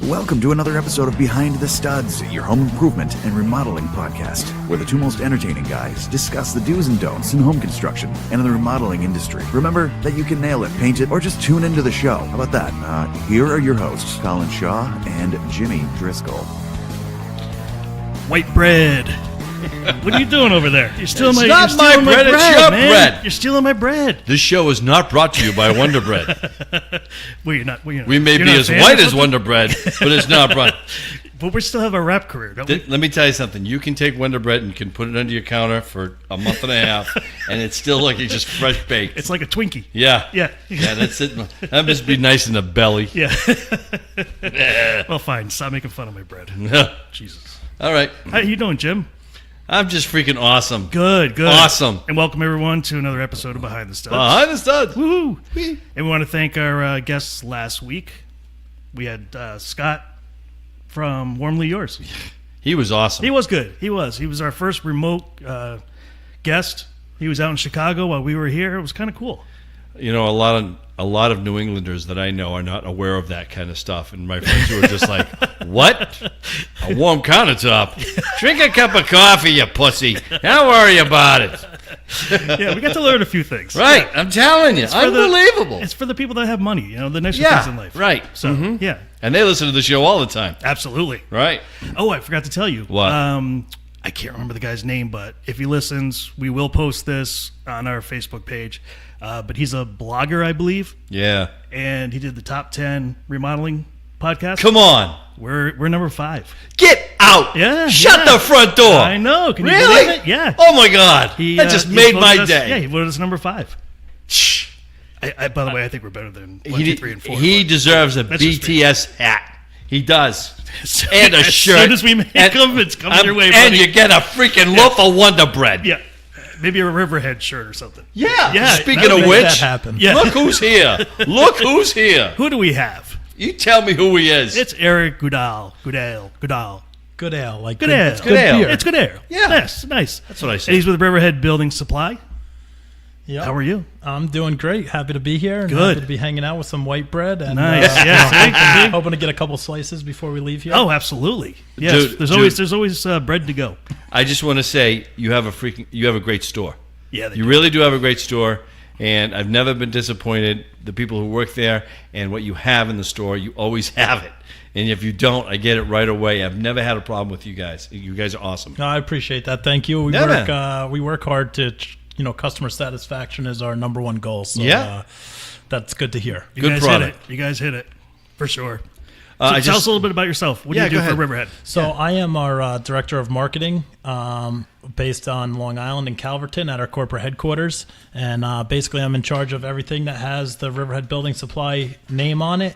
Welcome to another episode of Behind the Studs, your home improvement and remodeling podcast, where the two most entertaining guys discuss the do's and don'ts in home construction and in the remodeling industry. Remember that you can nail it, paint it, or just tune into the show. How about that? Here are your hosts, Colin Shaw and Jimmy Driscoll. White bread. What are you doing over there? You're stealing it's my not my bread, it's your man. bread. You're stealing my bread. This show is not brought to you by Wonder Bread. We may be as white as Wonder Bread, but it's not brought. But we still have a rap career, don't we? Let me tell you something. You can take Wonder Bread and can put it under your counter for a month and a half, and it's still like it's just fresh baked. It's like a Twinkie. Yeah. Yeah. Yeah, that's it. That must be nice in the belly. Yeah. Well, fine. Stop making fun of my bread. Jesus. All right. How you doing, Jim? I'm just freaking awesome. Good. Awesome. And welcome, everyone, to another episode of Behind the Studs. Behind the Studs. Woohoo. And we want to thank our guests last week. We had Scott from Warmly Yours. He was awesome. He was good. He was our first remote guest. He was out in Chicago while we were here. It was kind of cool. You know, a lot of New Englanders that I know are not aware of that kind of stuff, and my friends who are just like, "What? A warm countertop? Drink a cup of coffee, you pussy. Don't worry about it." Yeah, we got to learn a few things. Right, I'm telling you, unbelievable. It's for the people that have money, the nicer things in life. Right. So, yeah. And they listen to the show all the time. Absolutely. Right. Oh, I forgot to tell you. What? I can't remember the guy's name, but if he listens, we will post this on our Facebook page. But he's a blogger, I believe. Yeah. And he did the top 10 remodeling podcast. Come on. We're number 5. Get out. Yeah. Shut the front door. I know. Can you really? believe it? Yeah. Oh, my God. That just made my day. Yeah, he voted us number 5. Shh. By the way, I think we're better than 1, 2, 3, and 4. He deserves a BTS hat. He does. And a shirt. As soon as we make them, it's coming your way, buddy. And you get a freaking loaf of Wonder Bread. Yeah. Maybe a Riverhead shirt or something. Yeah. Speaking of which, that happen. Yeah. Look who's here. Look who's here. Who do we have? You tell me who he is. It's Eric Goodale. Goodale. Good ale, like Good ale. It's good beer. It's good ale. Yeah. Yes, nice. That's what I said. And he's with Riverhead Building Supply. Yep. How are you? I'm doing great. Happy to be here. And Good. Happy to be hanging out with some white bread. And, Nice. Yeah. hoping to get a couple slices before we leave here. Oh, absolutely. Yes. Dude, there's always bread to go. I just want to say you have a great store. Yeah. You really do have a great store, and I've never been disappointed. The people who work there and what you have in the store, you always have it. And if you don't, I get it right away. I've never had a problem with you guys. You guys are awesome. No, I appreciate that. Thank you. We work hard to, customer satisfaction is our number one goal. So that's good to hear. You guys hit it for sure. So tell us a little bit about yourself. What do you do for Riverhead? So I am our director of marketing based on Long Island and Calverton at our corporate headquarters. And basically I'm in charge of everything that has the Riverhead Building Supply name on it,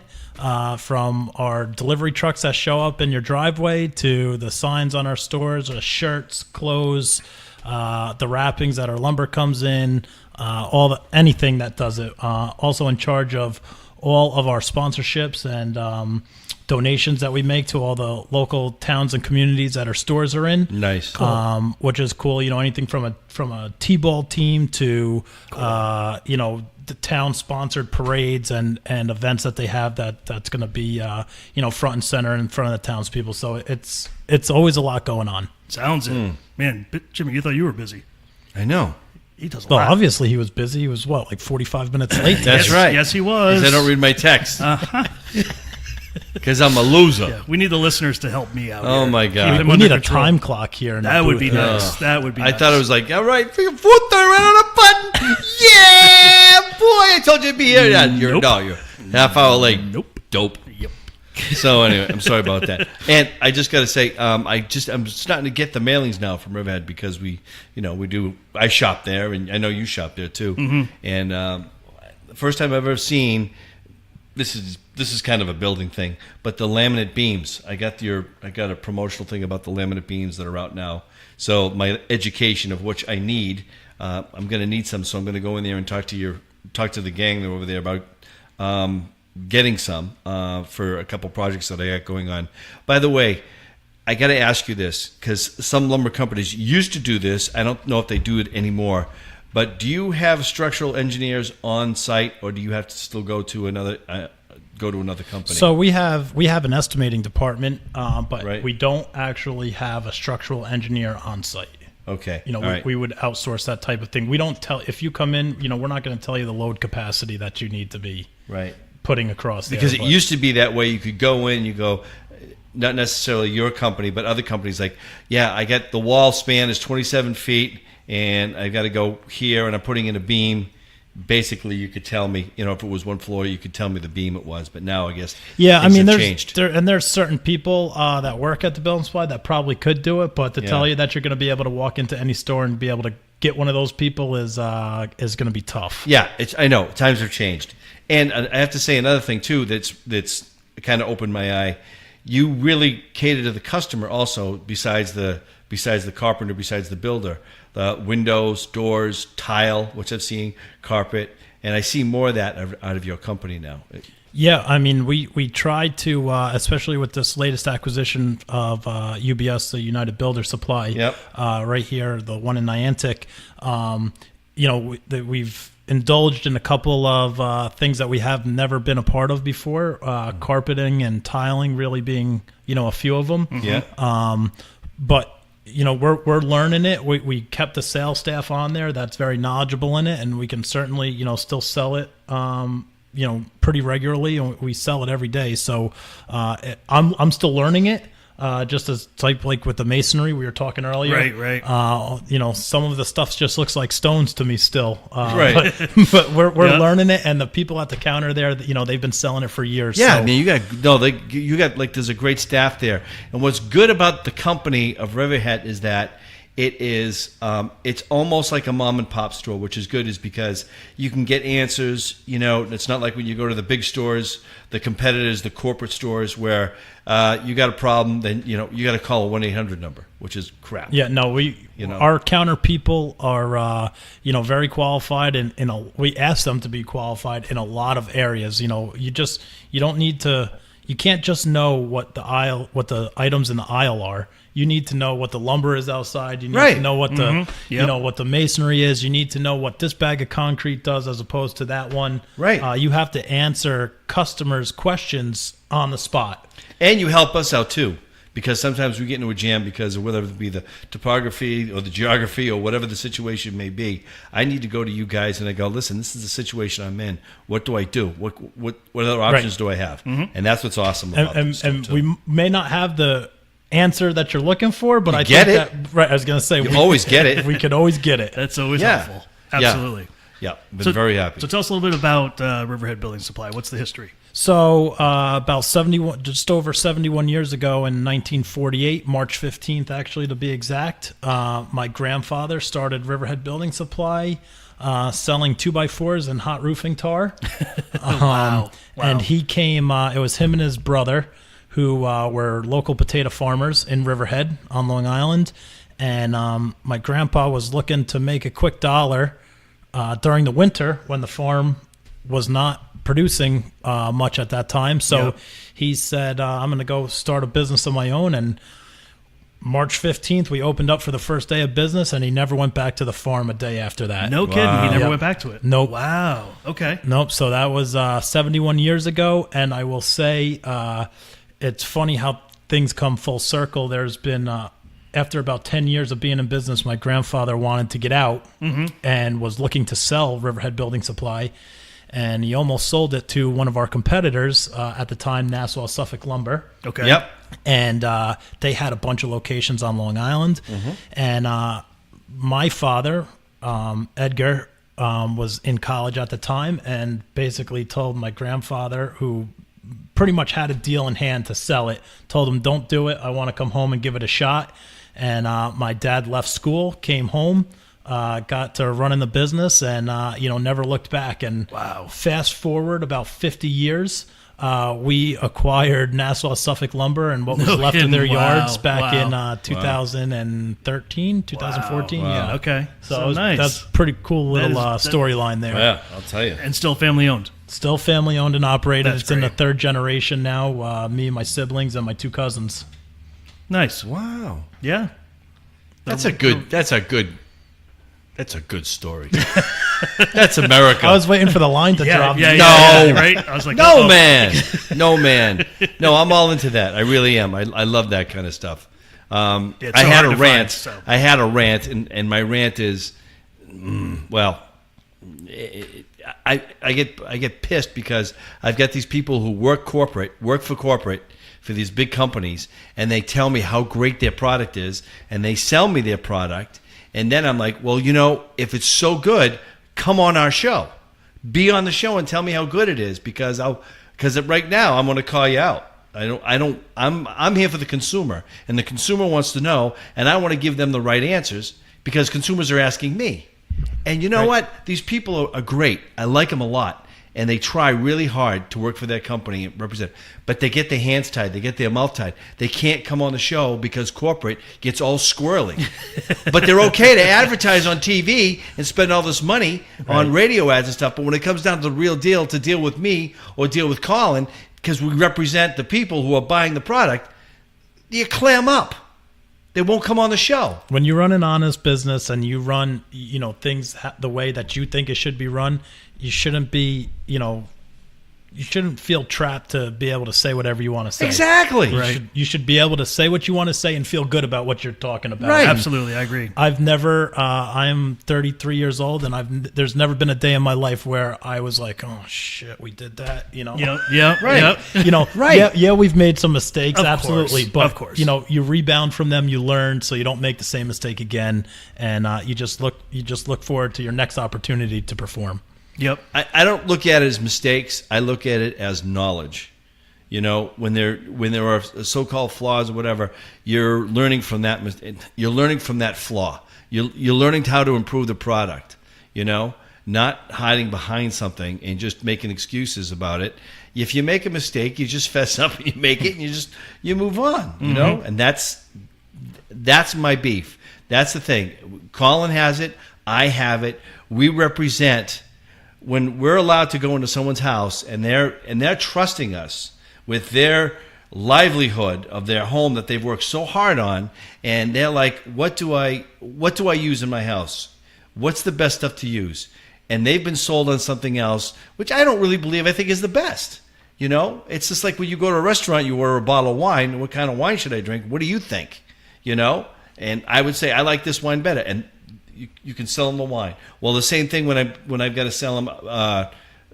from our delivery trucks that show up in your driveway to the signs on our stores, our shirts, clothes, the wrappings that our lumber comes in, anything that does it. Also in charge of all of our sponsorships and donations that we make to all the local towns and communities that our stores are in. Nice. Cool. Which is cool. Anything from a T-ball team to the town sponsored parades and events that they have that's going to be front and center in front of the townspeople. So it's always a lot going on. Sounds it. Man, Jimmy, you thought you were busy. I know. He does a Well, lot. obviously he was busy. He was, 45 minutes late? That's right. Yes, he was. 'Cause I don't read my text. Because I'm a loser. Yeah, we need the listeners to help me out. Oh, here. my God. Keep them We under need a control. time clock here. In That the would be booth. nice. That would be nice. I thought it was like, all right, freaking foot right on a button. Yeah, boy, I told you to be here. Yeah, you're half hour late. Nope. Dope. Yep. So anyway, I'm sorry about that. And I just got to say, I'm starting to get the mailings now from Riverhead because I shop there, and I know you shop there too. Mm-hmm. And the first time I've ever seen, this is kind of a building thing, but the laminate beams. I got a promotional thing about the laminate beams that are out now. So my education of which I need, I'm going to need some. So I'm going to go in there and talk to the gang over there about getting some for a couple projects that I got going on. By the way, I got to ask you this because some lumber companies used to do this. I don't know if they do it anymore. But do you have structural engineers on site, or do you have to still go to go to another company? So we have an estimating department, but Right. we don't actually have a structural engineer on site. Okay. You know, All right. we would outsource that type of thing. We don't tell if you come in. You know, we're not going to tell you the load capacity that you need to be Right. putting across there. Because it but- used to be that way. You could go in, you go, not necessarily your company, but other companies like, yeah, I got the wall span is 27 feet, and I got to go here, and I'm putting in a beam. Basically, you could tell me, you know, if it was one floor, you could tell me the beam it was. But now, I guess, Yeah, I things mean, have there's changed. there's certain people that work at the building supply that probably could do it, but to Yeah. tell you that you're going to be able to walk into any store and be able to get one of those people is going to be tough. Yeah, I know times have changed, and I have to say another thing too that's kind of opened my eye. You really cater to the customer also, besides the carpenter, besides the builder. The windows, doors, tile, which I've seen, carpet, and I see more of that out of your company now. Yeah, I mean, we tried to, especially with this latest acquisition of UBS, the United Builder Supply, Yep. right here, the one in Niantic. You know, we've indulged in a couple of things that we have never been a part of before, carpeting and tiling really being, you know, a few of them. Yeah. But you know, we're learning it. We kept the sales staff on there that's very knowledgeable in it, and we can certainly, you know, still sell it, you know, pretty regularly, and we sell it every day. So I'm still learning it. Just as type like with the masonry we were talking earlier, Right. You know, some of the stuff just looks like stones to me still, Right. But we're Yeah. learning it, and the people at the counter there, you know, they've been selling it for years. Yeah, so. I mean, you got like there's a great staff there, and what's good about the company of Riverhead is that it is it's almost like a mom and pop store, which is good, is because you can get answers. You know, it's not like when you go to the big stores, the competitors, the corporate stores, where you got a problem, then you know you got to call a 1-800 number, which is crap. Yeah, no, our counter people are, you know, very qualified, and we ask them to be qualified in a lot of areas. You know, you don't need to, you can't just know what the items in the aisle are. You need to know what the lumber is outside. You need Right. to know what the, Yep. you know, what the masonry is. You need to know what this bag of concrete does as opposed to that one. Right. You have to answer customers' questions on the spot. And you help us out too, because sometimes we get into a jam because of whether it be the topography or the geography or whatever the situation may be. I need to go to you guys and I go, listen, this is the situation I'm in. What do I do? What other options do I have? And that's what's awesome about this And too. we may not have the answer that you're looking for, but I get think it. that, right, I was going to say, You always get it. we could always get it. That's always Yeah. helpful. Yeah. Absolutely. Yeah, been very happy. So tell us a little bit about Riverhead Building Supply. What's the history? So about 71, just over 71 years ago in 1948, March 15th, actually, to be exact, my grandfather started Riverhead Building Supply, selling 2x4s and hot roofing tar. Wow. And he came, it was him and his brother who were local potato farmers in Riverhead on Long Island. And my grandpa was looking to make a quick dollar during the winter when the farm was not producing much at that time. So Yep. he said, I'm going to go start a business of my own. And March 15th, we opened up for the first day of business, and he never went back to the farm a day after that. No kidding. He never Yep. went back to it. Nope. Wow. Okay. Nope. So that was 71 years ago. And I will say, it's funny how things come full circle. There's been, after about 10 years of being in business, my grandfather wanted to get out and was looking to sell Riverhead Building Supply. And he almost sold it to one of our competitors at the time, Nassau Suffolk Lumber. Okay. Yep. And they had a bunch of locations on Long Island. And my father, Edgar, was in college at the time and basically told my grandfather, who pretty much had a deal in hand to sell it, told him, don't do it. I want to come home and give it a shot. And my dad left school, came home, got to running the business, and never looked back. And Wow. fast forward about 50 years, we acquired Nassau Suffolk Lumber and what was No left kidding. of their Wow. yards back Wow. in 2013, 2014. Wow. Yeah. Okay. So, nice. that's a pretty cool little That is- storyline there. Yeah, I'll tell you. And still family owned. Still family owned and operated. That's It's in the great. third generation now. Me and my siblings and my two cousins. Nice. Wow. Yeah. That's a good story. That's America. I was waiting for the line to drop. Right? I was like, No, man. No, man. No, I'm all into that. I really am. I love that kind of stuff. It's I so had hard a to rant. find, so. I had a rant, and my rant is, I get pissed because I've got these people who work for corporate, for these big companies, and they tell me how great their product is, and they sell me their product, and then I'm like, well, if it's so good, come on our show, be on the show and tell me how good it is, because right now I'm going to call you out. I'm here for the consumer, and the consumer wants to know, and I want to give them the right answers because consumers are asking me. And you know what? These people are great. I like them a lot. And they try really hard to work for their company and represent. But they get their hands tied. They get their mouth tied. They can't come on the show because corporate gets all squirrely. But they're okay to advertise on TV and spend all this money on radio ads and stuff. But when it comes down to the real deal, to deal with me or deal with Colin, because we represent the people who are buying the product, you clam up. They won't come on the show. When you run an honest business and you run, things the way that you think it should be run, you shouldn't be, you shouldn't feel trapped to be able to say whatever you want to say. Exactly. You should be able to say what you want to say and feel good about what you're talking about. Right. Absolutely, I agree. I've never. I'm 33 years old, and there's never been a day in my life where I was like, "Oh shit, we did that." Yeah. Right. Yep. Right. Yeah, we've made some mistakes, Of absolutely. course. But Of course. you rebound from them, you learn, so you don't make the same mistake again, and you just look forward to your next opportunity to perform. Yep. I don't look at it as mistakes. I look at it as knowledge. When there are so-called flaws or whatever, you're learning from that. You're learning from that flaw. You're learning how to improve the product. Not hiding behind something and just making excuses about it. If you make a mistake, you just fess up and you make it, and you move on. And that's my beef. That's the thing. Colin has it. I have it. We represent. When we're allowed to go into someone's house and they're trusting us with their livelihood of their home that they've worked so hard on, and they're like, what do I use in my house? What's the best stuff to use? And they've been sold on something else, which I don't really believe I think is the best. It's just like when you go to a restaurant, you order a bottle of wine. What kind of wine should I drink? What do you think? And I would say I like this wine better. And you can sell them the wine. Well, the same thing when I've got to sell them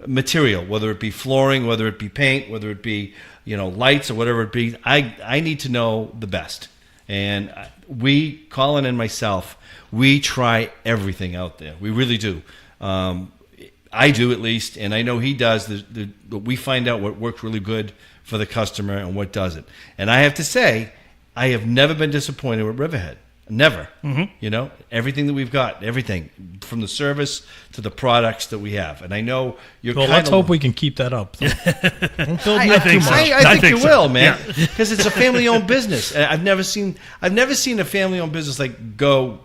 material, whether it be flooring, whether it be paint, whether it be lights or whatever it be. I need to know the best, and Colin and myself, we try everything out there. We really do. I do, at least, and I know he does. We find out what works really good for the customer and what doesn't. And I have to say, I have never been disappointed with Riverhead. Never. Mm-hmm. Everything that we've got, everything from the service to the products that we have. And I know you're let's hope we can keep that up. Don't build me up too much. I think you so. will, man, because it's a family-owned business. I've never seen a family-owned business like go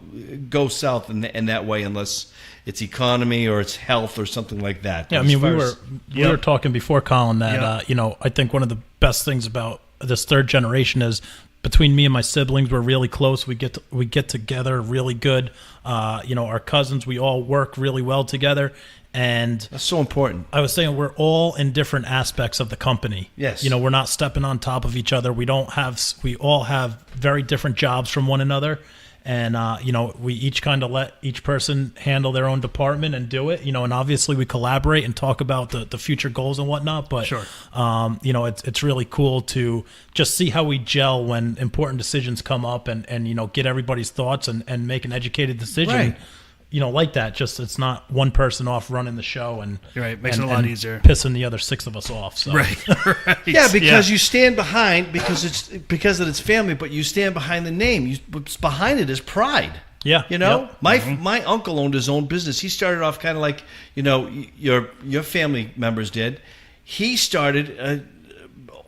south in that way, unless it's economy or it's health or something like that. Yeah, we were talking before, Colin, that I think one of the best things about this third generation is, between me and my siblings, we're really close. We get together really good. Our cousins, we all work really well together. And that's so important. I was saying we're all in different aspects of the company. Yes. We're not stepping on top of each other. We all have very different jobs from one another. And, we each kind of let each person handle their own department and do it, and obviously we collaborate and talk about the future goals and whatnot. But, sure. It's really cool to just see how we gel when important decisions come up and get everybody's thoughts and make an educated decision. Right. Like that. Just it's not one person off running the show and You're right. Makes it a lot easier. Pissing the other six of us off. So. Right. Yeah, because you stand behind because it's family, but you stand behind the name. What's behind it is pride. Yeah. Yep. My uncle owned his own business. He started off kind of like your family members did. He started an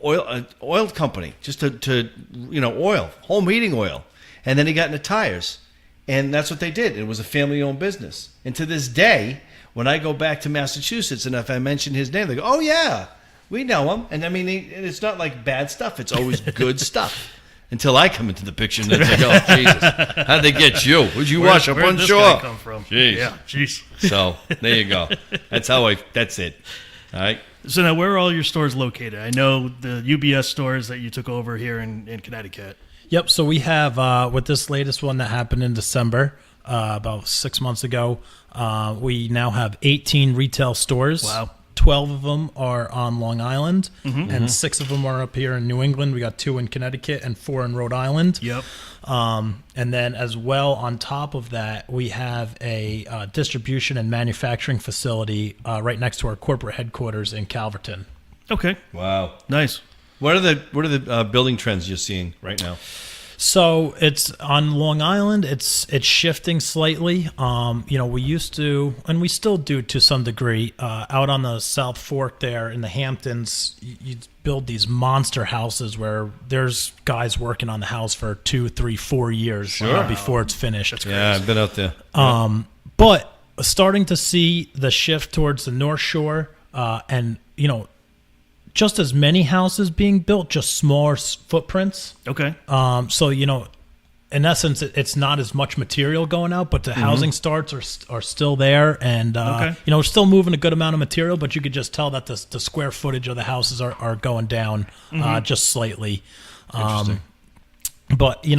oil company just to oil, home heating oil, and then he got into tires. And that's what they did. It was a family-owned business. And to this day, when I go back to Massachusetts and if I mention his name, they go, "Oh, yeah, we know him." And I mean, it's not like bad stuff. It's always good stuff. until I come into the picture. And it's like, oh, Jesus, how'd they get you? Who'd you wash up on this shore? guy come from? Jeez. Yeah, jeez. So there you go. That's it. All right. So now, where are all your stores located? I know the UBS stores that you took over here in Connecticut. Yep. So we have, with this latest one that happened in December, about 6 months ago, we now have 18 retail stores. Wow. 12 of them are on Long Island, and 6 of them are up here in New England. We got 2 in Connecticut and 4 in Rhode Island. Yep. And then as well, on top of that, we have a distribution and manufacturing facility right next to our corporate headquarters in Calverton. Okay. Wow. Nice. What are the building trends you're seeing right now? So it's on Long Island. It's shifting slightly. We used to, and we still do to some degree, out on the South Fork there in the Hamptons. You build these monster houses where there's guys working on the house for 2, 3, 4 years before it's finished. Yeah, I've been out there. But starting to see the shift towards the North Shore, and just as many houses being built, just smaller footprints. Okay. So, in essence, it's not as much material going out, but the housing starts are still there. And, we're still moving a good amount of material, but you could just tell that the square footage of the houses are going down just slightly. Interesting. But, I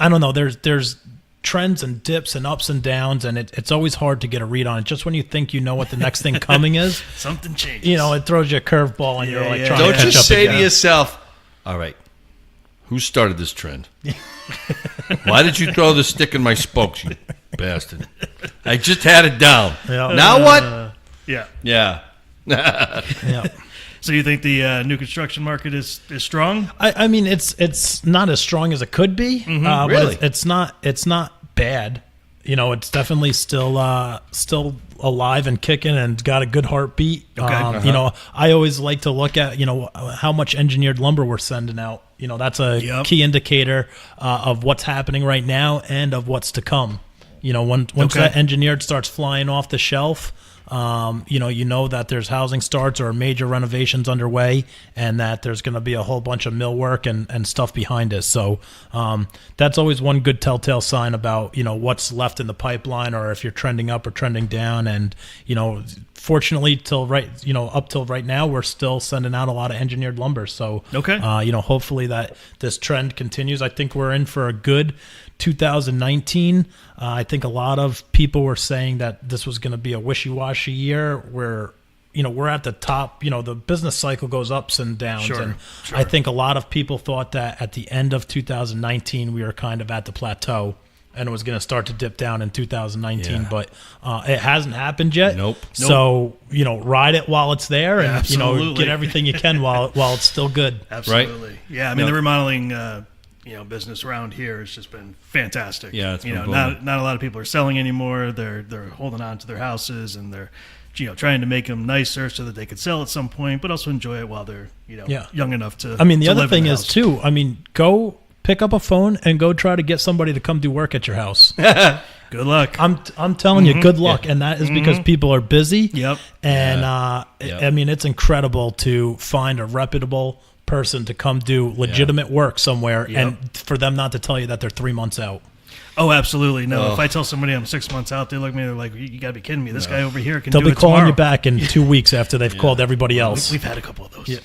don't know. There's trends and dips and ups and downs, and it's always hard to get a read on it. Just when you think you know what the next thing coming is, something changes. It throws you a curveball, and you're like trying Don't to catch just up say again. to yourself, all right, who started this trend? Why did you throw the stick in my spokes, you bastard? I just had it down. Yeah. Now what? Yeah. Yeah. Yeah. So you think the new construction market is strong? I mean, it's not as strong as it could be. Really? But it's not bad. It's definitely still alive and kicking and got a good heartbeat. Okay. I always like to look at how much engineered lumber we're sending out. That's a key indicator of what's happening right now and of what's to come. Once that engineered starts flying off the shelf, that there's housing starts or major renovations underway, and that there's going to be a whole bunch of millwork and stuff behind us. So that's always one good telltale sign about what's left in the pipeline, or if you're trending up or trending down. And fortunately, up till right now, we're still sending out a lot of engineered lumber. So hopefully that this trend continues. I think we're in for a good 2019. I think a lot of people were saying that this was going to be a wishy-washy year where, we're at the top. The business cycle goes ups and downs. Sure. I think a lot of people thought that at the end of 2019, we were kind of at the plateau and it was going to start to dip down in 2019, but it hasn't happened yet. Nope. So, ride it while it's there and, Absolutely. get everything you can while it's still good. Absolutely. Right? Yeah. I mean, the remodeling, business around here has just been fantastic. Yeah, it's been not a lot of people are selling anymore. They're holding on to their houses, and they're trying to make them nicer so that they could sell at some point, but also enjoy it while they're young enough to. I mean, the to other live in thing the is house. too. I mean, go pick up a phone and go try to get somebody to come do work at your house. Good luck. I'm telling you, good luck, and that is because people are busy. Yep. And I mean, it's incredible to find a reputable person to come do legitimate work somewhere, and for them not to tell you that they're 3 months out. Oh, absolutely. No, if I tell somebody I'm 6 months out, they look at me, they're like, you got to be kidding me. This guy over here can They'll do be it calling tomorrow. you back in 2 weeks after they've called everybody else. We've had a couple of those. Yeah.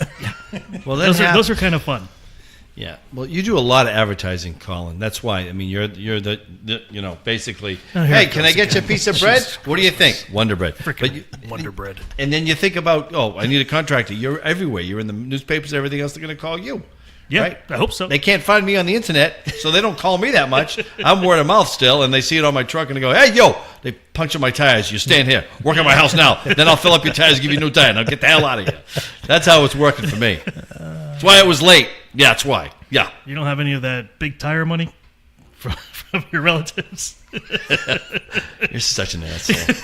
Well, Those are kind of fun. Yeah. Well, you do a lot of advertising, Colin. That's why. I mean, you're the basically. Hey, can I get you a piece of bread? What do you think? Wonder Bread. Wonder Bread. And then you think about, I need a contractor. You're everywhere. You're in the newspapers. Everything else. They're going to call you. Yeah, right? I hope so. They can't find me on the internet, so they don't call me that much. I'm word of mouth still, and they see it on my truck and they go, "Hey, yo!" They puncture my tires. You stand here, work at my house now. Then I'll fill up your tires, give you a new tire. Now get the hell out of here. That's how it's working for me. That's why it was late. Yeah, that's why. Yeah. You don't have any of that big tire money from your relatives? You're such an asshole.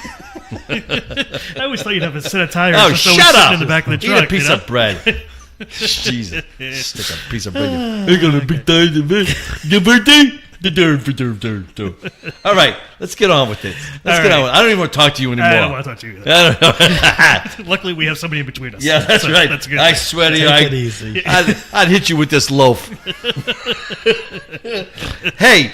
I always thought you'd have a set of tires. Oh, just always shut sitting up! in the back of the Eat truck. a piece of bread. Jesus, stick a piece of bread. I got a big tire in the bed. Your birthday? All right, let's get on with it. Let's get on with it. I don't even want to talk to you anymore. I don't want to talk to you either. I don't know. Luckily, we have somebody in between us. Yeah, that's right. That's good. I swear to you, Take it easy. I'd hit you with this loaf. Hey,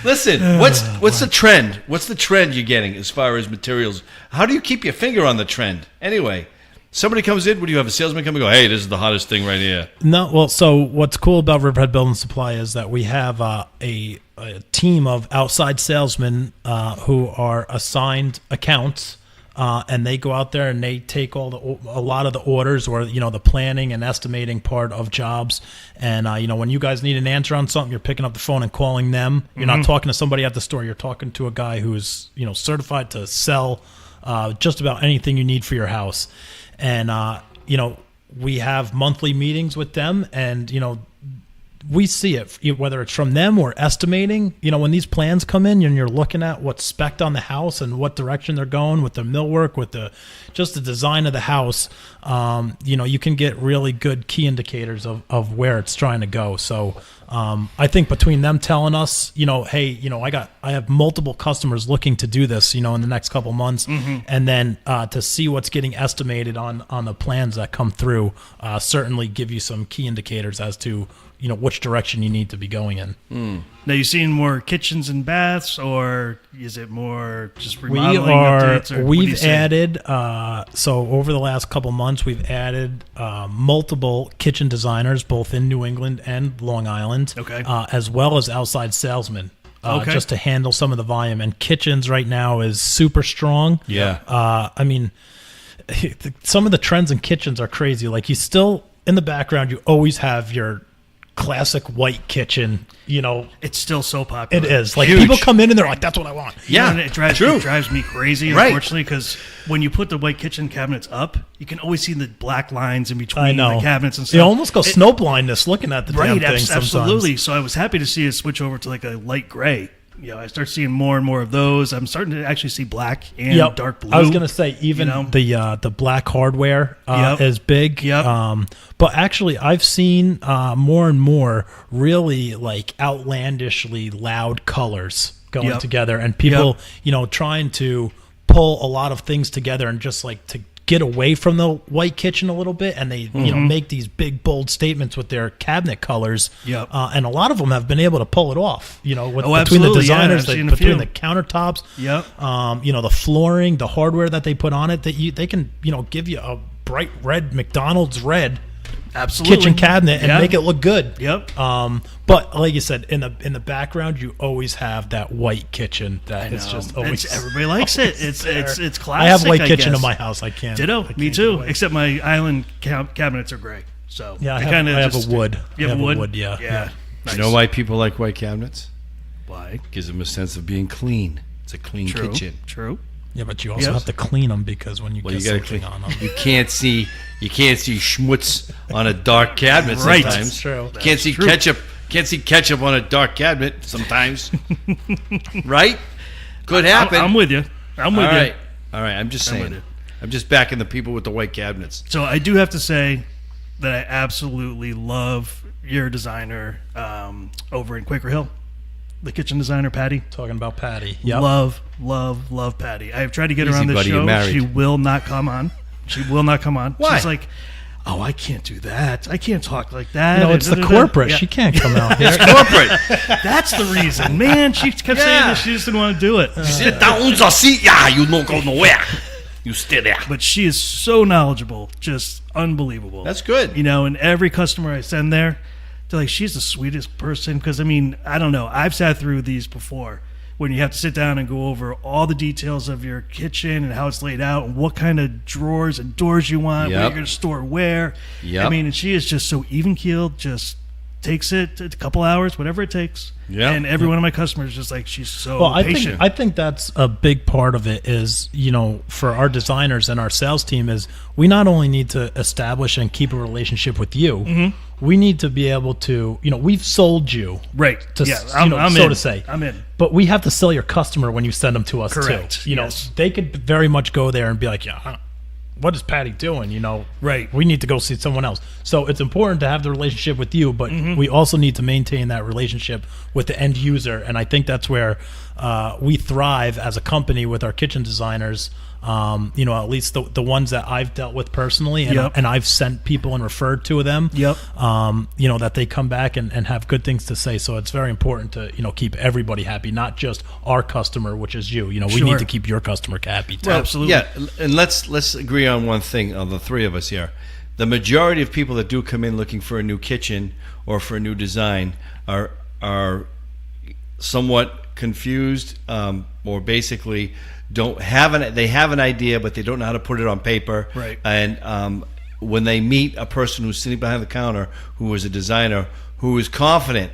listen, what's the trend? What's the trend you're getting as far as materials? How do you keep your finger on the trend? Anyway, somebody comes in, what do you have, a salesman come and go, hey, this is the hottest thing right here? No, well, so what's cool about Riverhead Building Supply is that we have a team of outside salesmen who are assigned accounts, and they go out there and they take a lot of the orders, or the planning and estimating part of jobs. And when you guys need an answer on something, you're picking up the phone and calling them. You're not talking to somebody at the store. You're talking to a guy who's certified to sell just about anything you need for your house. And we have monthly meetings with them, and we see it, whether it's from them or estimating. When these plans come in and you're looking at what's spec'd on the house and what direction they're going with the millwork, with the design of the house, you can get really good key indicators of where it's trying to go. So I think between them telling us, hey, I have multiple customers looking to do this, in the next couple months, and then to see what's getting estimated on the plans that come through, certainly give you some key indicators as to which direction you need to be going in. Now, you seeing more kitchens and baths, or is it more just remodeling updates? Or we've added, so over the last couple months, we've added multiple kitchen designers, both in New England and Long Island, as well as outside salesmen, just to handle some of the volume. And kitchens right now is super strong. Yeah. I mean, some of the trends in kitchens are crazy. Like, you still, in the background, you always have your classic white kitchen. It's still so popular. It is. Like, huge. people come in and they're like, that's what I want. Yeah, and it drives me crazy, Right. unfortunately, because when you put the white kitchen cabinets up, you can always see the black lines in between the cabinets and stuff. You almost go snow blindness looking at the damn thing sometimes. Absolutely. So I was happy to see it switch over to like a light gray. I start seeing more and more of those. I'm starting to actually see black and dark blue. I was going to say even the black hardware is big. Yep. But actually, I've seen more and more really like outlandishly loud colors going together, and people trying to pull a lot of things together and just like to get away from the white kitchen a little bit, and they make these big bold statements with their cabinet colors. And a lot of them have been able to pull it off. Between the designers, between the countertops. The flooring, the hardware that they put on it, that they can give you a bright red McDonald's red kitchen cabinet and make it look good. But like you said, in the background, you always have that white kitchen that is just always. Everybody likes it. It's classic. I have a white kitchen in my house. I can't. Ditto. Me too. Except my island cabinets are gray. So yeah, I have a wood. You have a wood? Yeah. Nice. You know why people like white cabinets? Why? Gives them a sense of being clean. It's a clean kitchen. True. Yeah, but you also have to clean them, because when you get something on them, you can't see schmutz on a dark cabinet Right. sometimes. That's true. You can't see ketchup. Can't see ketchup on a dark cabinet sometimes. Right? Could happen. I'm with you. I'm with you. All right. I'm just with saying. you. I'm just backing the people with the white cabinets. So I do have to say that I absolutely love your designer over in Quaker Hill. The kitchen designer, Patty. Talking about Patty. Love Patty. I have tried to get her on this buddy, show. you're married. She will not come on. Why? She's like, oh, I can't do that. I can't talk like that. No, it's the corporate. Yeah. She can't come out here. It's corporate. That's the reason. Man, she kept saying that she just didn't want to do it. Sit down on the seat. Yeah, you don't go nowhere. You stay there. But she is so knowledgeable. Just unbelievable. That's good. And every customer I send there, they're like, she's the sweetest person. Because, I mean, I don't know. I've sat through these before when you have to sit down and go over all the details of your kitchen and how it's laid out and what kind of drawers and doors you want, where you're going to store where. I mean, and she is just so even-keeled, just takes it a couple hours, whatever it takes. And every one of my customers is just like, she's so patient. I think that's a big part of it is, for our designers and our sales team is we not only need to establish and keep a relationship with you, we need to be able to, we've sold you. Right. To, I'm so in. to say. I'm in. But we have to sell your customer when you send them to us Correct. too. Yes. They could very much go there and be like, what is Patty doing? Right. We need to go see someone else. So it's important to have the relationship with you, but we also need to maintain that relationship with the end user. And I think that's where we thrive as a company with our kitchen designers. At least the ones that I've dealt with personally, and I've sent people and referred to them. That they come back and have good things to say. So it's very important to keep everybody happy, not just our customer, which is you. We need to keep your customer happy too. Well, absolutely. Yeah, and let's agree on one thing, of the three of us here. The majority of people that do come in looking for a new kitchen or for a new design are somewhat confused, or basically they have an idea, but they don't know how to put it on paper. Right. And when they meet a person who's sitting behind the counter who is a designer who is confident,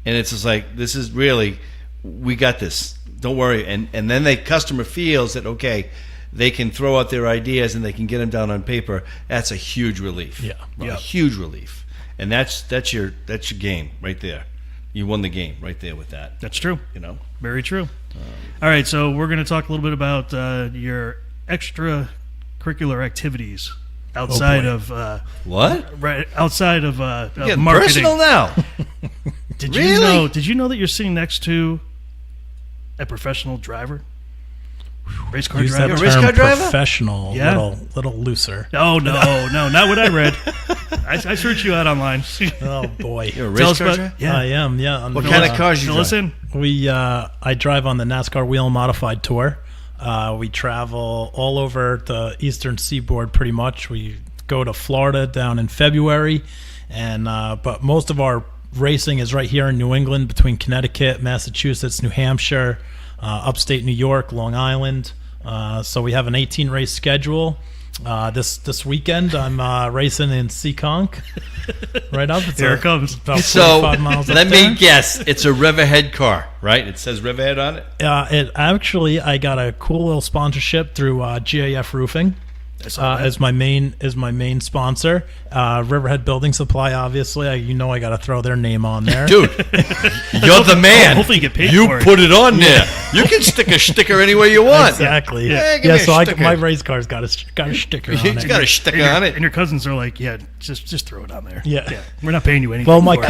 and it's just like, this is really, we got this. Don't worry. And then the customer feels that, okay, they can throw out their ideas and they can get them down on paper. That's a huge relief. A huge relief. And that's your game right there. You won the game right there with that. That's true. Very true. All right, so we're going to talk a little bit about your extracurricular activities outside of what? Right, outside of Getting marketing. personal now. Did Really? Did you know that you're sitting next to a professional driver? Race car Use driver. that race term car driver? professional, Yeah. little looser. Oh no, not what I read. I searched you out online. Oh boy, You're a Tell race us car about- driver? yeah, I am. Yeah, What kind of cars you So drive? listen, I drive on the NASCAR Whelen Modified Tour. We travel all over the eastern seaboard pretty much. We go to Florida down in February, and but most of our racing is right here in New England, between Connecticut, Massachusetts, New Hampshire, upstate New York, Long Island. So we have an 18 race schedule. This weekend I'm racing in Seekonk. Right up. Here it comes. About So 45 miles up let there. me guess, it's a Riverhead car, right? It says Riverhead on it. It actually, I got a cool little sponsorship through GAF Roofing as my main sponsor. Riverhead Building Supply, obviously. I got to throw their name on there. Dude, you're the man. hopefully you get paid You for it. put it on there. You can stick a sticker anywhere you want. Exactly. Yeah, give Yeah. me a So sticker. my race car's got a sticker on It's it. got a sticker on it. and your cousins are like, yeah, just throw it on there. Yeah. We're not paying you anything. Well, my for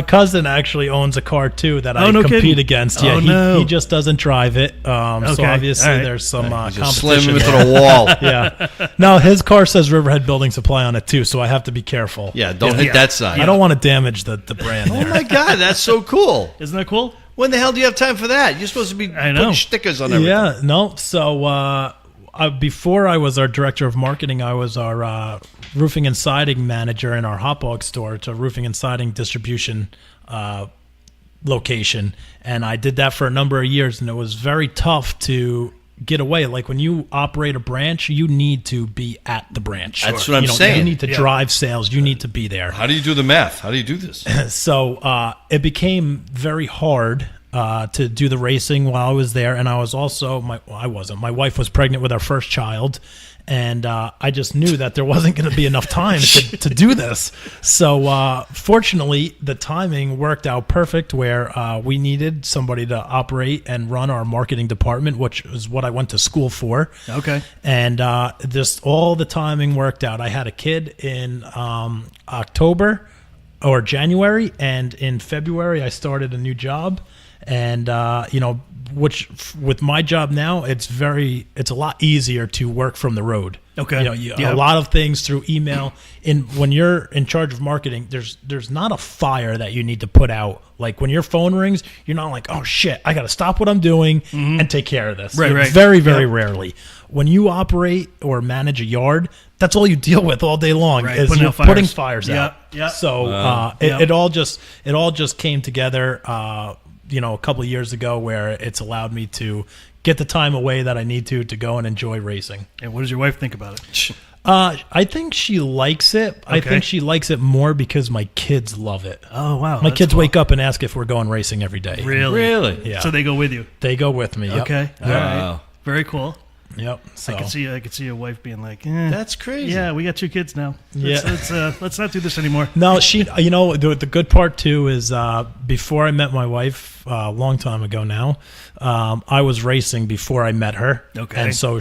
cousin actually owns a car too that I no compete kidding. against. Oh, Yeah, no. he just doesn't drive it. So Okay. obviously All right. there's some Just competition. slam him into there. the wall. Yeah. No, his car says Riverhead Building Supply on it too, so I have to be careful. Yeah, don't hit Yeah. that side. I don't want to damage the brand Oh there. my God, that's so cool. Isn't that cool? When the hell do you have time for that? You're supposed to be I know. putting stickers on everything. Yeah, no. So before I was our director of marketing, I was our roofing and siding manager in our hot dog store. It's a roofing and siding distribution location, and I did that for a number of years, and it was very tough to get away. Like when you operate a branch, you need to be at the branch. That's what I'm You saying. need to drive sales. You need to be there. How do you do the math? How do you do this? So it became very hard to do the racing while I was there, and I was also I wasn't. My wife was pregnant with our first child, and I just knew that there wasn't going to be enough time to do this. So fortunately, the timing worked out perfect, where we needed somebody to operate and run our marketing department, which is what I went to school for. Okay. And just all the timing worked out. I had a kid in October or January, and in February I started a new job. And which with my job now, it's a lot easier to work from the road. Okay. A lot of things through email. And when you're in charge of marketing, there's not a fire that you need to put out. Like when your phone rings, you're not like, oh shit, I got to stop what I'm doing and take care of this. Right. Very, very rarely. When you operate or manage a yard, that's all you deal with all day long. Right, Is putting you're out fires. putting fires Yeah, out. yeah. So it all just came together. A couple of years ago, where it's allowed me to get the time away that I need to go and enjoy racing. And what does your wife think about it? I think she likes it. I Okay. think she likes it more because my kids love it. Oh wow, My that's kids cool. wake up and ask if we're going racing every day. Really? Yeah. So they go with you. They go with me. Yep. Okay. All right. Wow. Very cool. Yep. So I could see your wife being like, That's crazy. yeah, we got 2 kids now. Yeah. Let's not do this anymore. no, the good part too is before I met my wife a long time ago now, I was racing before I met her. Okay. And so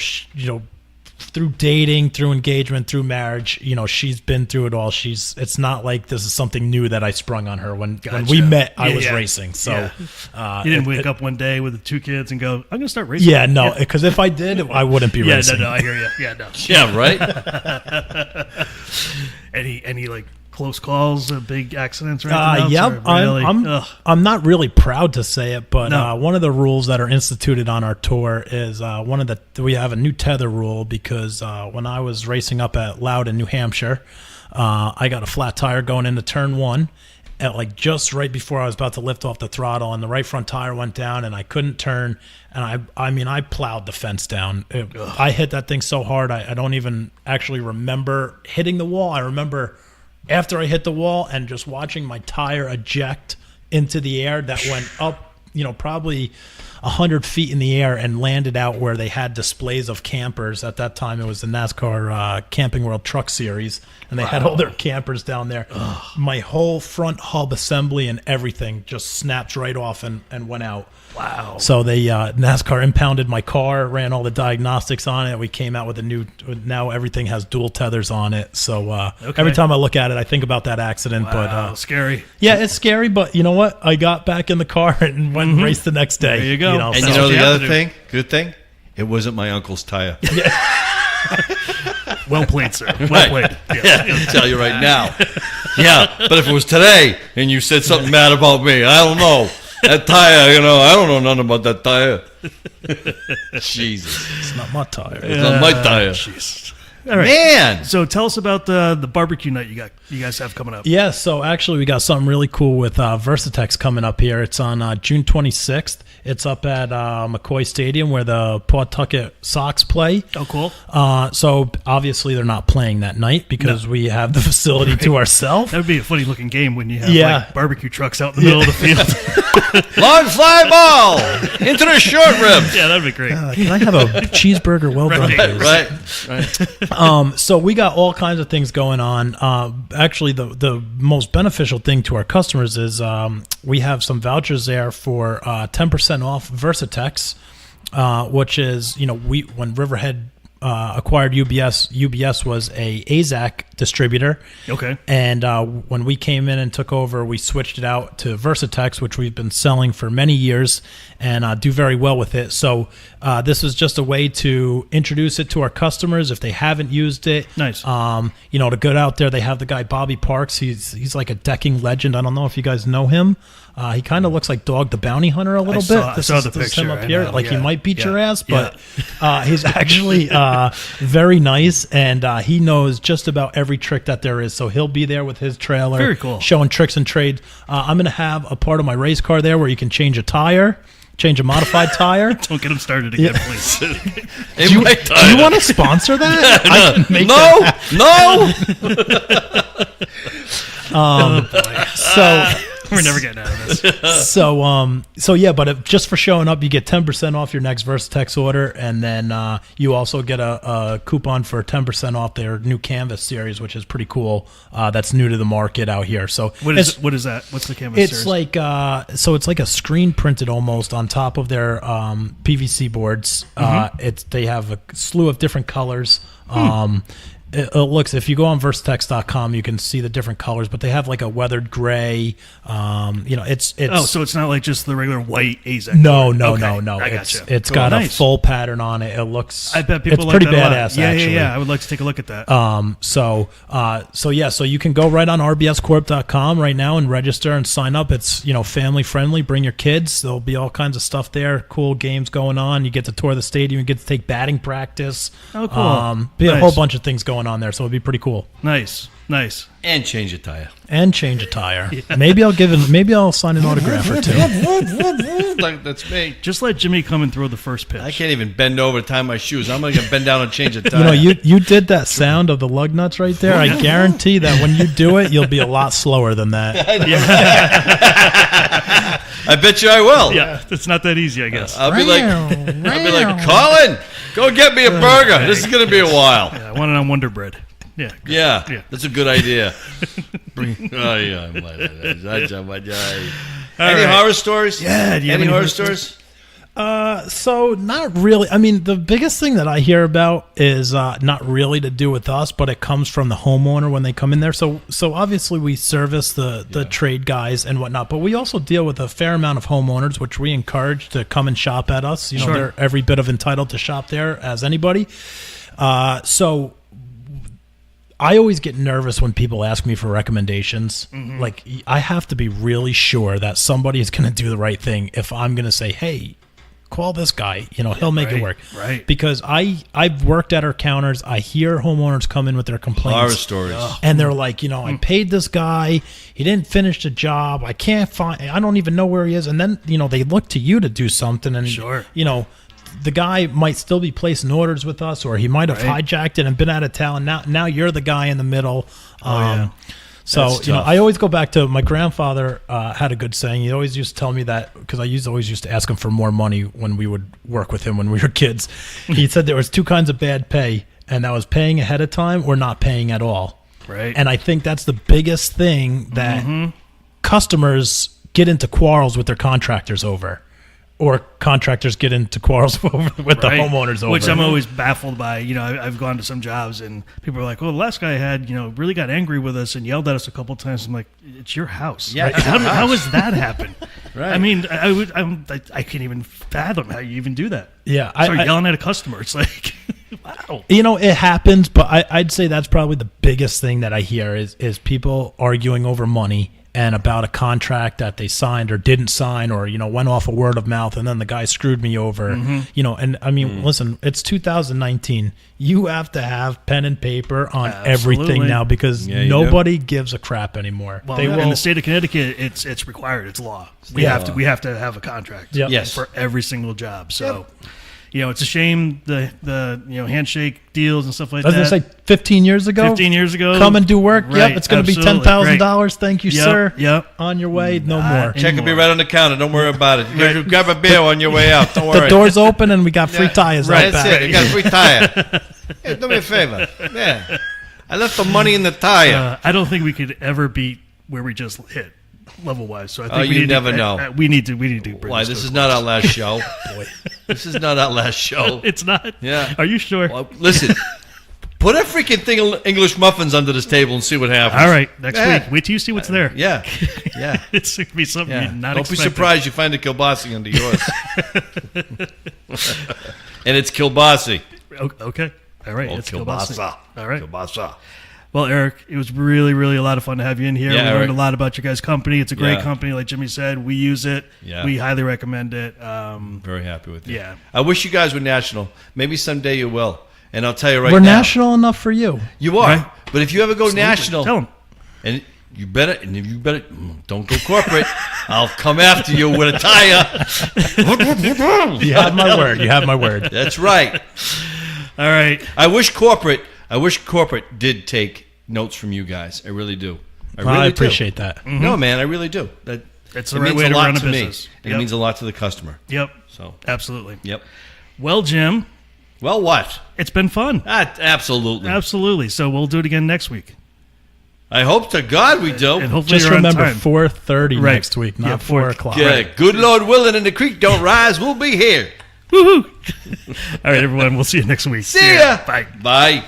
through dating, through engagement, through marriage, she's been through it all. It's not like this is something new that I sprung on her. When we met, I was racing. So you didn't wake up one day with the 2 kids and go, I'm going to start racing. Yeah, no, because if I did, I wouldn't be racing. No, I hear you. Yeah, no. Yeah, right? Any like close calls, big accidents or anything else? Yeah, I'm not really proud to say it, but No. one of the rules that are instituted on our tour is we have a new tether rule because when I was racing up at Loudon, New Hampshire, I got a flat tire going into turn 1 at like just right before I was about to lift off the throttle, and the right front tire went down and I couldn't turn, and I plowed the fence down. I hit that thing so hard I don't even actually remember hitting the wall. I remember after I hit the wall and just watching my tire eject into the air that went up, probably 100 feet in the air and landed out where they had displays of campers. At that time, it was the NASCAR Camping World Truck Series, and they had all their campers down there. My whole front hub assembly and everything just snapped right off and went out. Wow. So they NASCAR impounded my car, ran all the diagnostics on it. We came out with now everything has dual tethers on it. So every time I look at it, I think about that accident. Wow, but scary. Yeah, it's scary, but you know what? I got back in the car and went and raced the next day. There you go. And That's you know what you the have other to do. thing? Good thing? It wasn't my uncle's tire. Well played, sir. Well Right. played. Yeah, I'll tell you right now. Yeah, but if it was today and you said something bad about me, I don't know. That tire, I don't know nothing about that tire. Jesus. It's not my tire. It's not my tire. Jeez. All right. Man. So tell us about the barbecue night you guys have coming up. Yeah, so actually we got something really cool with Versatex coming up here. It's on June 26th. It's up at McCoy Stadium where the Pawtucket Sox play. Oh, cool. So obviously they're not playing that night because we have the facility to ourselves. That would be a funny looking game when you have like barbecue trucks out in the middle of the field. Long fly ball into the short ribs. Yeah, that'd be great. Can I have a cheeseburger well done, Right. please? Right. So we got all kinds of things going on. Actually, the most beneficial thing to our customers is we have some vouchers there for 10% off Versatex, which is, when Riverhead acquired UBS was a AZAC distributor. Okay. And when we came in and took over, we switched it out to Versatex, which we've been selling for many years and do very well with it. So this is just a way to introduce it to our customers if they haven't used it. Nice. To go out there, they have the guy Bobby Parks. He's like a decking legend. I don't know if you guys know him. He kind of looks like Dog the Bounty Hunter a little bit. I saw the This is picture. him up I here. know, Like he yeah, might beat yeah, your ass, yeah. but he's actually very nice, and he knows just about every trick that there is. So he'll be there with his trailer, Very cool. showing tricks and trades. I'm going to have a part of my race car there where you can change a tire, change a modified tire. Don't get him started again, please. Hey, Do my tire. you want to sponsor that? I can make No. So We're never getting out of this. So yeah, but just for showing up, you get 10% off your next Versatex order, and then you also get a coupon for 10% off their new Canvas series, which is pretty cool. That's new to the market out here. So What is that? What's the canvas it's series? like it's like a screen printed almost on top of their PVC boards. They have a slew of different colors. It looks, if you go on Versatex.com, you can see the different colors, but they have like a weathered gray. It's so it's not like just the regular white AZAC. no. I gotcha. It's Cool. got Nice. a full pattern on it. It looks. I bet people it's like pretty that a lot. badass. Yeah, actually. yeah. I would like to take a look at that. So you can go right on rbscorp.com right now and register and sign up. It's family friendly. Bring your kids. There'll be all kinds of stuff there. Cool games going on. You get to tour the stadium. You get to take batting practice. Oh, cool. Be a Nice. whole bunch of things going on there. So it'd be pretty cool. Nice. And change a tire. And change a tire. Maybe I'll sign an autograph or two. That's me. Just let Jimmy come and throw the first pitch. I can't even bend over to tie my shoes. I'm going to bend down and change a tire. You did that sound of the lug nuts right there. I guarantee that when you do it, you'll be a lot slower than that. I bet you I will. Yeah, it's not that easy, I guess. I'll be like, Colin, go get me a burger. This is going to be a while. Yeah, I want it on Wonder Bread. Yeah. Yeah, that's a good idea. Any right. horror stories? Yeah, do you have any any horror horror stories? So not really. I mean, the biggest thing that I hear about is not really to do with us, but it comes from the homeowner when they come in there. So obviously we service the trade guys and whatnot, but we also deal with a fair amount of homeowners, which we encourage to come and shop at us. You know, they're every bit of entitled to shop there as anybody. So I always get nervous when people ask me for recommendations. Like, I have to be really sure that somebody is going to do the right thing if I'm going to say, hey, call this guy, you know, he'll make it work. Right. Because I've worked at our counters. I hear homeowners come in with their complaints. Horror stories. And they're like, you know, I paid this guy. He didn't finish the job. I can't find, I don't even know where he is. And then, you know, they look to you to do something. And, you know, the guy might still be placing orders with us, or he might have hijacked it and been out of town. Now you're the guy in the middle. So, you know, I always go back to my grandfather had a good saying. He always used to tell me that, because I always used to ask him for more money when we would work with him when we were kids. He said there was two kinds of bad pay, and that was paying ahead of time or not paying at all. Right. And I think that's the biggest thing that customers get into quarrels with their contractors over. Or contractors get into quarrels with the homeowners over. Which I'm always baffled by. You know, I've gone to some jobs and people are like, well, the last guy had, you know, really got angry with us and yelled at us a couple of times. I'm like, it's your house. Yeah. Right? How does that happen? Right. I mean, I can't even fathom how you even do that. Yeah. Start yelling at a customer. It's like, wow. You know, it happens, but I'd say that's probably the biggest thing that I hear is people arguing over money and about a contract that they signed or didn't sign, or, you know, went off a word of mouth, and then the guy screwed me over. You know, and I mean, listen, it's 2019. You have to have pen and paper on everything now, because nobody gives a crap anymore. Well, in the state of Connecticut, it's required. It's law. We have to have a contract for every single job. So. You know, it's a shame the you know, handshake deals and stuff like that. I was going to say 15 years ago. 15 years ago. Come and do work. Right, yep, it's going to be $10,000. Thank you, sir. Yep. On your way, no more. Check will be right on the counter. Don't worry about it. You grab a beer on your way out. Don't worry. The door's open and we got free tires out That's back. it. You got a free tire. Hey, do me a favor. Yeah. I left the money in the tire. I don't think we could ever beat where we just hit level wise. So I think we you need never to, know. We need to bring Why? This is not our last show. Boy. This is not our last show. It's not. Yeah. Are you sure? Well, listen. Put a freaking thing of English muffins under this table and see what happens. All right, next week. Wait till you see what's there. Yeah. It's going to be something you're not Don't expecting. be surprised you find a kielbasa under yours. And it's kielbasa. Okay. All right. It's kielbasa. All right. Kielbasa. Well, Eric, it was really, really a lot of fun to have you in here. Yeah, we learned a lot about your guys' company. It's a great Yeah. company. Like Jimmy said, we use it. Yeah. We highly recommend it. Very happy with you. Yeah. I wish you guys were national. Maybe someday you will. And I'll tell you right We're now. national enough for you. You are. Right. But if you ever go national, Tell them. and you better don't go corporate. I'll come after you with a tire. You have my word. You have my word. That's right. All right. I wish corporate did take notes from you guys. I really do. I appreciate that. No, man, I really do. It's the right way to run a business. And it means a lot to the customer. Yep. So Absolutely. Yep. Well, Jim, Well, what? it's been fun. Absolutely. Absolutely. So we'll do it again next week. I hope to God we do. And hopefully Just you're remember, on time. 4:30 Right. next week, not Yeah, 4 o'clock. Yeah, good Lord willing, and the creek don't rise. We'll be here. Woohoo! All right, everyone. We'll see you next week. See ya. Bye. Bye.